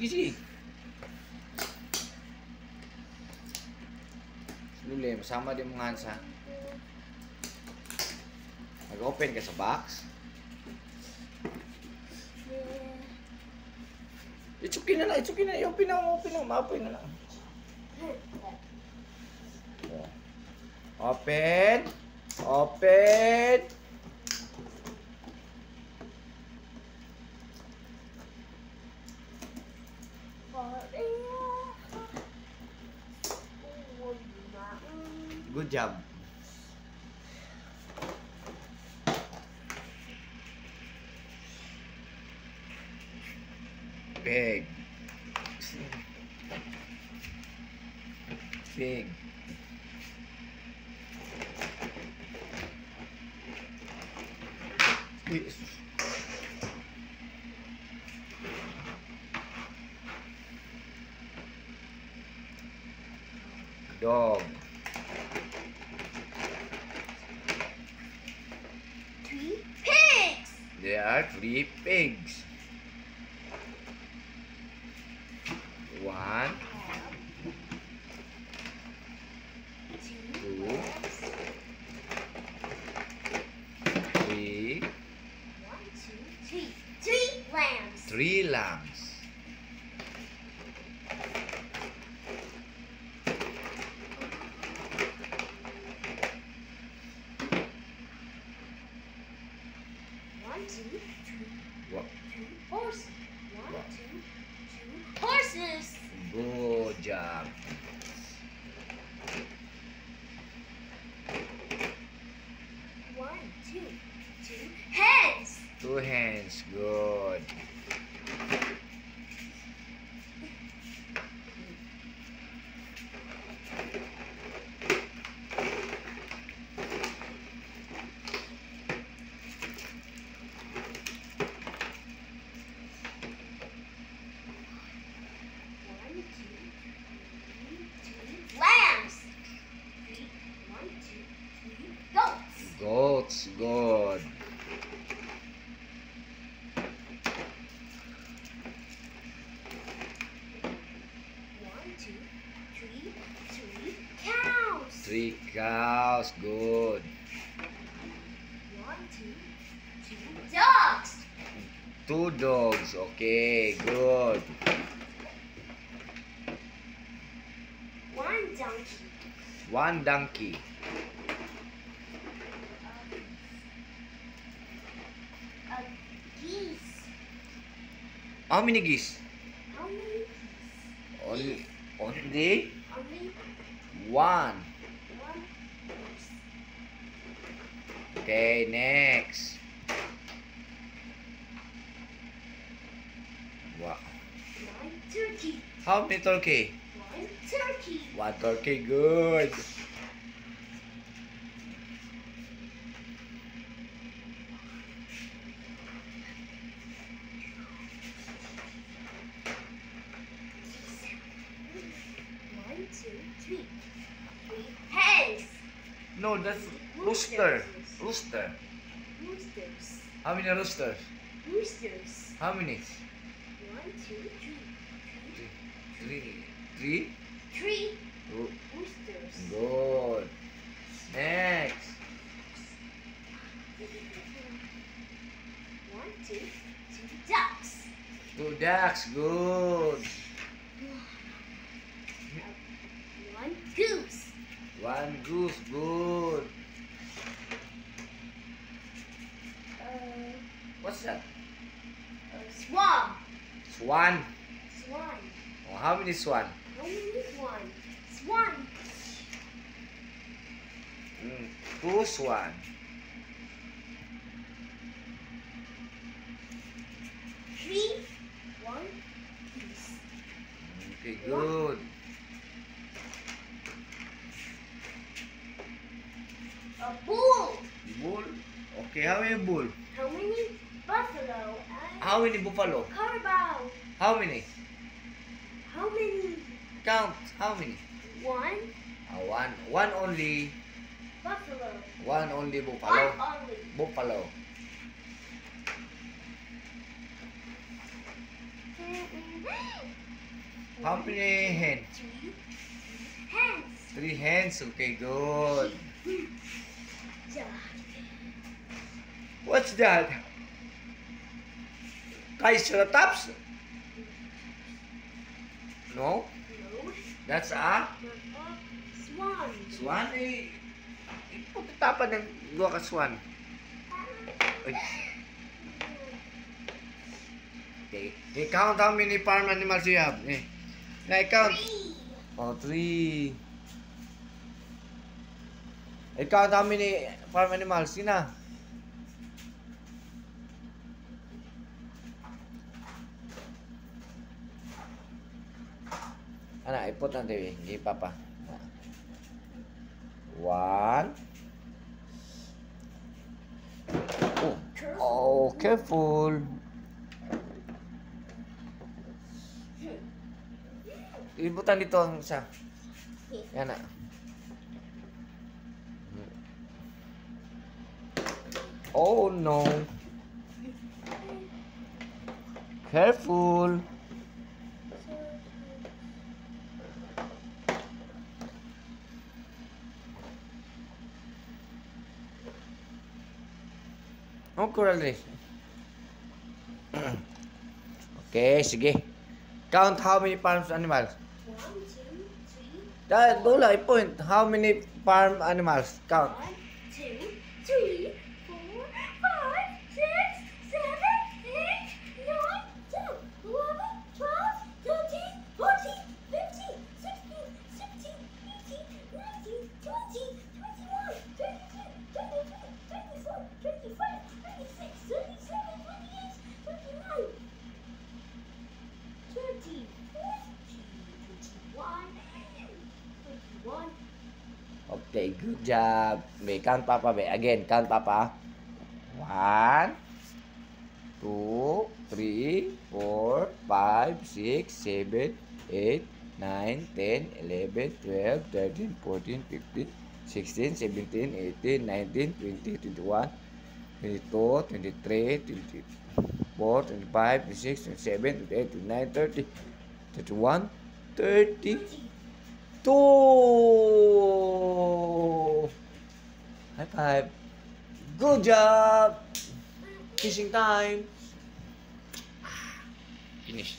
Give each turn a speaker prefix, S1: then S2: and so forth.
S1: Sige, sige. Luli, masama din mga hands ha. Mag-open ka sa box. It's okay na lang, it's okay na. I-open na, ma-open na lang. Open. Open. Good job. Big. Big. Dog.
S2: 3 pigs.
S1: There are 3 pigs. 1, 2, 3.
S2: 3 lambs.
S1: 3 lambs.
S2: 1, 2, 3.
S1: What?
S2: 2 horses. 1, 2, 2 horses.
S1: Good job.
S2: 1, 2, 2 hens.
S1: 2 hens. Good.
S2: Lambs. 1, 2, 3 goats.
S1: Goats. Good.
S2: 1, 2, 3 cows.
S1: 3 cows. Good.
S2: 1, 2 dogs.
S1: 2 dogs. Okay. Good.
S2: 1 donkey.
S1: 1 donkey.
S2: Geese.
S1: How many geese?
S2: How many?
S1: Only
S2: Only
S1: 1.
S2: 1 geese.
S1: Okay, next. Wow.
S2: 1 turkey.
S1: How many turkey?
S2: 1 turkey.
S1: 1 turkey. Good.
S2: 1, 2, 3 hens.
S1: No, that's rooster. Rooster.
S2: Roosters.
S1: How many roosters?
S2: Roosters.
S1: How many?
S2: 1, 2, 3
S1: 3.
S2: 3
S1: Ro-
S2: roosters.
S1: Good. Next.
S2: 1, 2 ducks.
S1: 2 ducks. Good.
S2: 1 goose.
S1: 1 goose. Good. What's that?
S2: Swan.
S1: Swan.
S2: Swan.
S1: Oh, how many swan?
S2: How many swan? Swan.
S1: 2 swan.
S2: 3 1 geese.
S1: Okay, good.
S2: A bull.
S1: Bull. Okay, how many bull?
S2: How many buffalo?
S1: How many buffalo?
S2: Carabao.
S1: How many?
S2: How many?
S1: Count. How many?
S2: 1
S1: One. One only.
S2: buffalo.
S1: One only
S2: 1
S1: buffalo.
S2: only.
S1: Buffalo.
S2: Mm-mm.
S1: How many hens?
S2: 3 hands.
S1: 3 hens. Okay, good. What's that? Triceratops? No?
S2: No.
S1: That's a
S2: Swan.
S1: swan. Iputitapan ng dua ka swan. Uy. Okay. Count how many farm animals you have. Count.
S2: 3.
S1: Oh, 3. Count how many farm animals. Sina? Ana, ipot na TV. Hindi papa. 1. Oh, careful. Ibutan dito ang isa. Yan na. Oh no. Careful. Oh, coral reef. Okay, sige. Count how many farm animals.
S2: 1, 2, 3.
S1: Dola, point. How many farm animals? Count.
S2: 1, 2, 3, 4, 5, 6, 7, 8, 9, 10, 11, 12, 13, 14, 15, 16, 17, 18, 19, 20, 21, 22, 23, 24, 25, 26, 27, 28, 29, 30, 21.
S1: Okay, good job. Be, count papa, be. Again, count papa. 1, 2, 3, 4, 5, 6, 7, 8, 9, 10, 11, 12, 13, 14, 15, 16, 17, 18, 19, 20, 21, 22, 23, 24, 25, 26, 27, 28, 29, 30, 31, 32. High five. Good job. Fishing time. Finish.